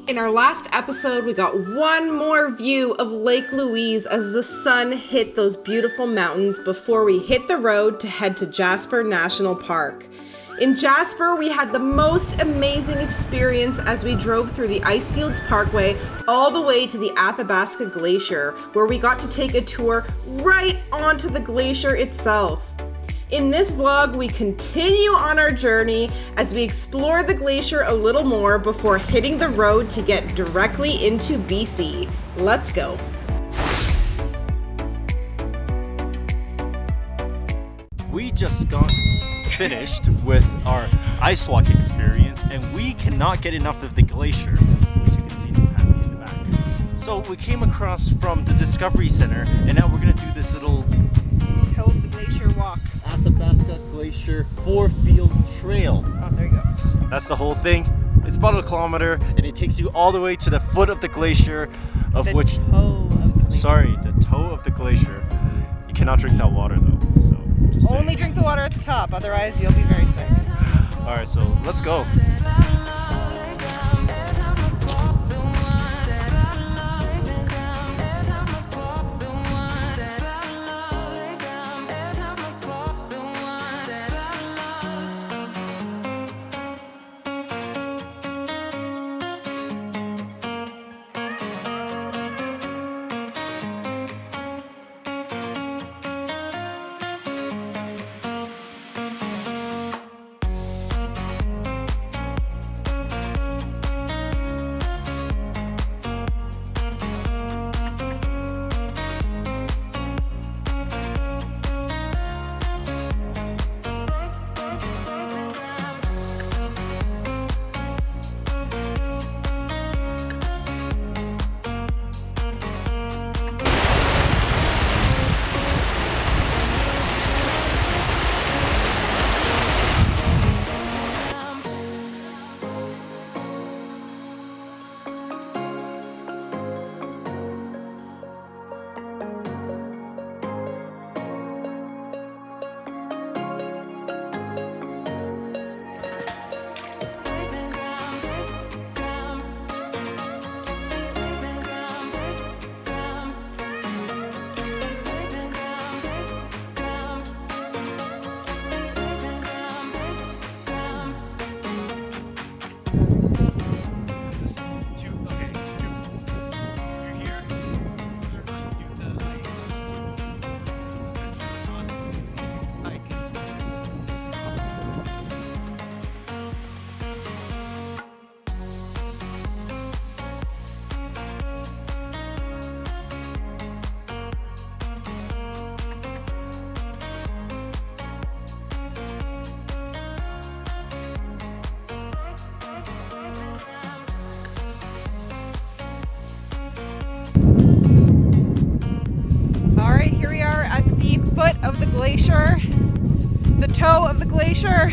In our last episode, we got one more view of Lake Louise as the sun hit those beautiful mountains before we hit the road to head to Jasper National Park. In Jasper, we had the most amazing experience as we drove through the Icefields Parkway all the way to the Athabasca Glacier, where we got to take a tour right onto the glacier itself. In this vlog, we continue on our journey as we explore the glacier a little more before hitting the road to get directly into BC. Let's go. We just got finished with our ice walk experience and we cannot get enough of the glacier, which you can see behind me in the back. So we came across from the Discovery Center and now we're gonna do this little Toe of the glacier walk. Athabasca Glacier 4-field trail. Oh, there you go. That's the whole thing. It's about 1 kilometer and it takes you all the way to the foot of the glacier, of which toe of the glacier. Sorry, the toe of the glacier. You cannot drink that water though, so just saying. Only drink the water at the top, otherwise you'll be very sick. Alright, so let's go. Foot of the glacier, the toe of the glacier.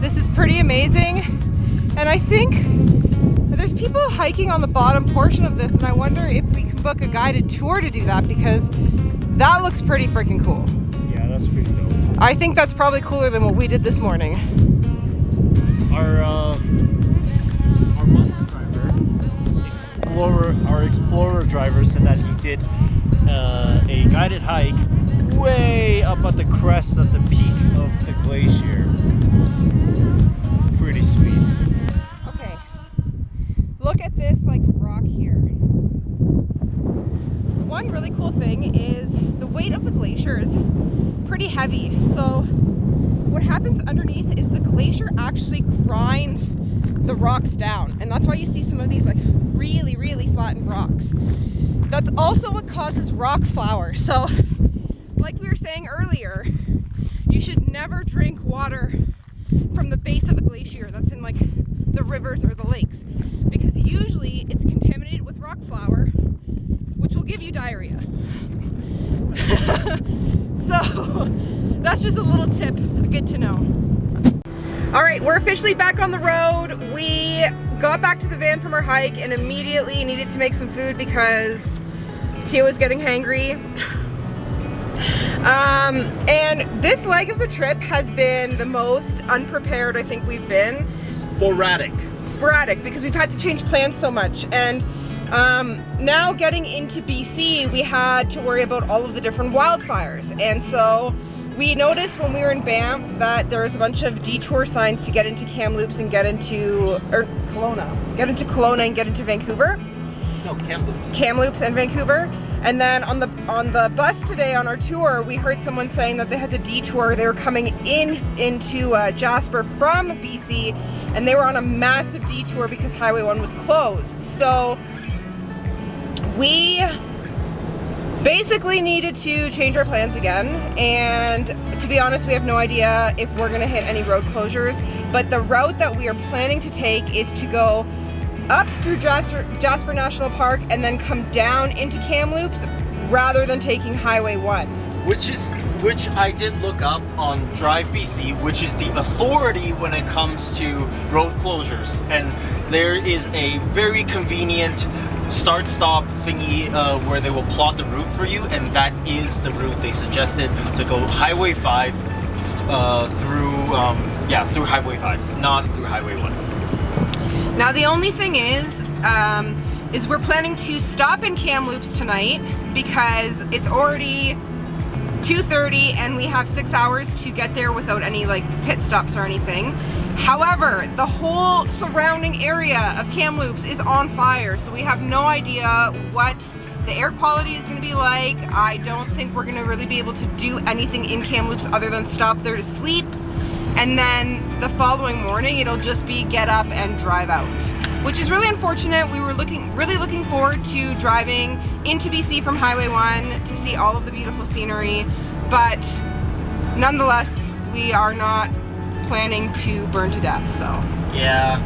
This is pretty amazing, and I think there's people hiking on the bottom portion of this, and I wonder if we can book a guided tour to do that, because that looks pretty freaking cool. Yeah, that's pretty dope. I think that's probably cooler than what we did this morning. Our bus driver, our explorer driver said that he did a guided hike way up at the crest at the peak of the glacier. Pretty sweet. Okay, look at this like rock here. One really cool thing is the weight of the glacier is pretty heavy. So what happens underneath is the glacier actually grinds the rocks down, and that's why you see some of these like really flattened rocks. That's also what causes rock flour. So like we were saying earlier, you should never drink water from the base of a glacier that's in like the rivers or the lakes, because usually it's contaminated with rock flour, which will give you diarrhea. So that's just a little tip, good to know. All right, we're officially back on the road. We got back to the van from our hike and immediately needed to make some food because Tia was getting hangry. And this leg of the trip has been the most unprepared I think we've been. Sporadic. sporadic because we've had to change plans so much. And now getting into BC, we had to worry about all of the different wildfires. And so we noticed when we were in Banff that there was a bunch of detour signs to get into Kamloops and get into Kelowna. Get into Kelowna and get into Vancouver. No, Kamloops. Kamloops and Vancouver. And then on the bus today on our tour, we heard someone saying that they had to detour. They were coming into Jasper from BC, and they were on a massive detour because Highway 1 was closed. So we basically needed to change our plans again, and to be honest, we have no idea if we're gonna hit any road closures, but the route that we are planning to take is to go up through Jasper National Park and then come down into Kamloops rather than taking Highway 1. Which I did look up on Drive BC, which is the authority when it comes to road closures, and there is a very convenient start-stop thingy where they will plot the route for you, and that is the route they suggested, to go Highway 5 through Highway 5, not through Highway 1. Now the only thing is we're planning to stop in Kamloops tonight because it's already 2:30 and we have 6 hours to get there without any like pit stops or anything. However, the whole surrounding area of Kamloops is on fire, so we have no idea what the air quality is going to be like. I don't think we're going to really be able to do anything in Kamloops other than stop there to sleep. And then the following morning, it'll just be get up and drive out, which is really unfortunate. We were really looking forward to driving into BC from Highway 1 to see all of the beautiful scenery, but nonetheless, we are not planning to burn to death, so. Yeah,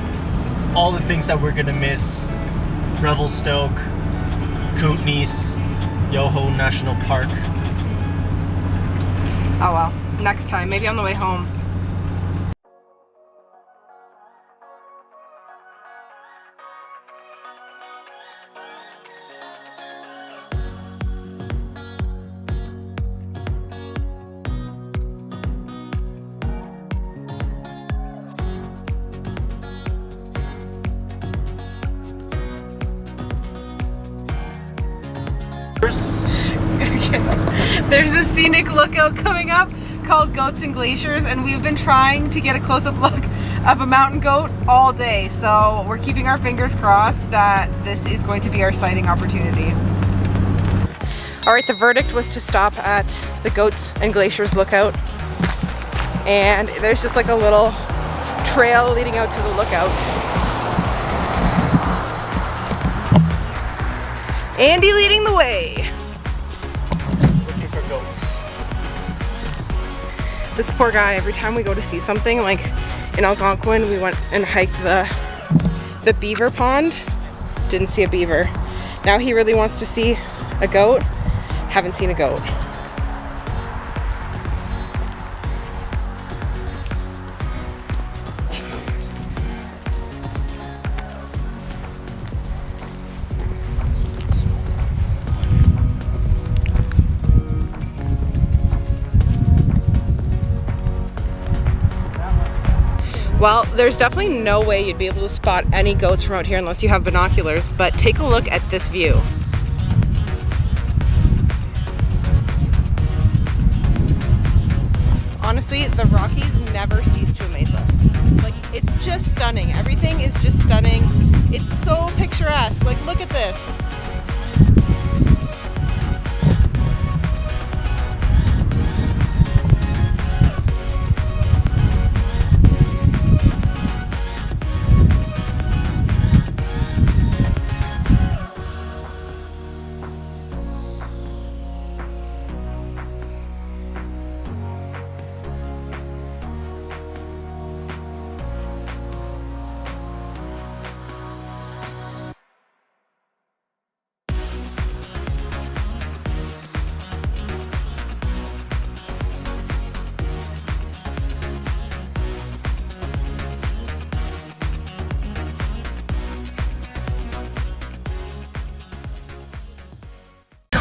all the things that we're gonna miss: Revelstoke, Kootenays, Yoho National Park. Oh well, next time, maybe on the way home. There's a scenic lookout coming up called Goats and Glaciers, and we've been trying to get a close-up look of a mountain goat all day, so we're keeping our fingers crossed that this is going to be our sighting opportunity. Alright, the verdict was to stop at the Goats and Glaciers lookout, and there's just like a little trail leading out to the lookout. Andy leading the way. Looking for goats. This poor guy, every time we go to see something, like in Algonquin, we went and hiked the beaver pond, didn't see a beaver. Now he really wants to see a goat, haven't seen a goat. Well, there's definitely no way you'd be able to spot any goats from out here unless you have binoculars, but take a look at this view. Honestly, the Rockies never cease to amaze us. Like, it's just stunning. Everything is just stunning. It's so picturesque. Like, look at this.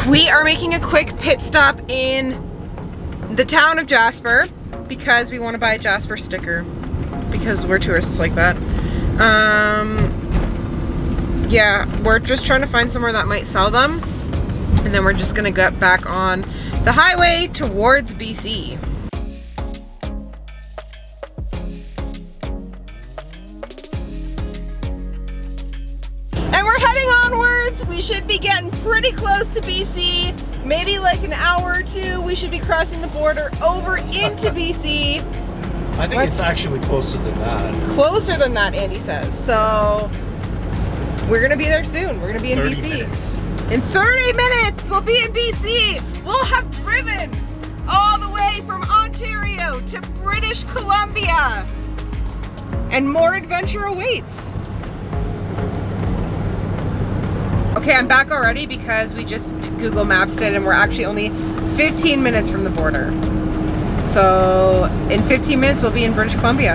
We are making a quick pit stop in the town of Jasper because we want to buy a Jasper sticker because we're tourists like that. Yeah, we're just trying to find somewhere that might sell them, and then we're just gonna get back on the highway towards BC. And we're heading onwards. We should be getting pretty close to BC. Maybe like an hour or two, we should be crossing the border over into BC. I think it's actually closer than that. Closer than that, Andy says. So we're gonna be there soon. We're gonna be in 30 BC. minutes. In 30 minutes, we'll be in BC. We'll have driven all the way from Ontario to British Columbia. And more adventure awaits. Okay, I'm back already because we just Google Maps it and we're actually only 15 minutes from the border. So in 15 minutes, we'll be in British Columbia.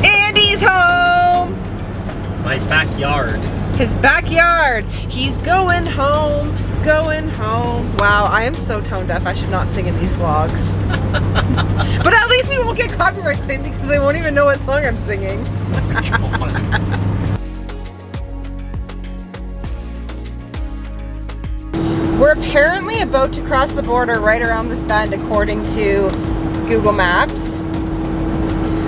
Andy's home. My backyard. His backyard. He's going home, going home. Wow, I am so tone deaf. I should not sing in these vlogs. But at least we won't get copyright claimed because I won't even know what song I'm singing. We're apparently about to cross the border right around this bend according to Google Maps.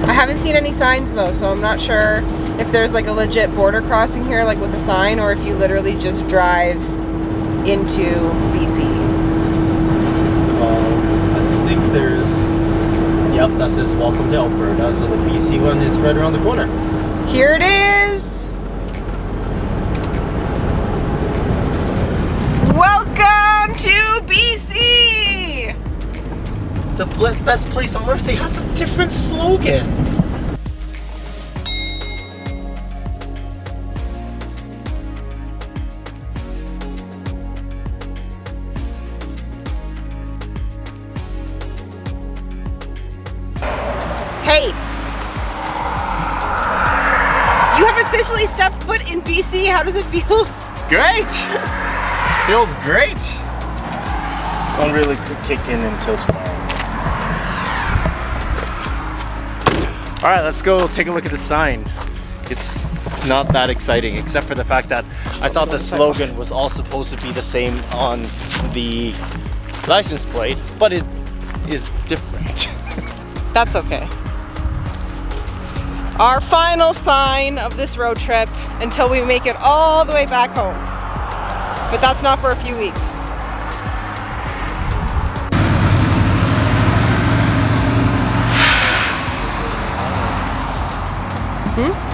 I haven't seen any signs though, so I'm not sure if there's like a legit border crossing here like with a sign or if you literally just drive into BC. I think there's, yep, that says welcome to Alberta, so the BC one is right around the corner. Here it is. Welcome to BC! The best place on earth. It has a different slogan. Hey! You have officially stepped foot in BC. How does it feel? Great! Feels great. Won't really kick in until tomorrow. All right, let's go take a look at the sign. It's not that exciting, except for the fact that I thought the slogan was all supposed to be the same on the license plate, but it is different. That's okay. Our final sign of this road trip until we make it all the way back home. But that's not for a few weeks. Hmm?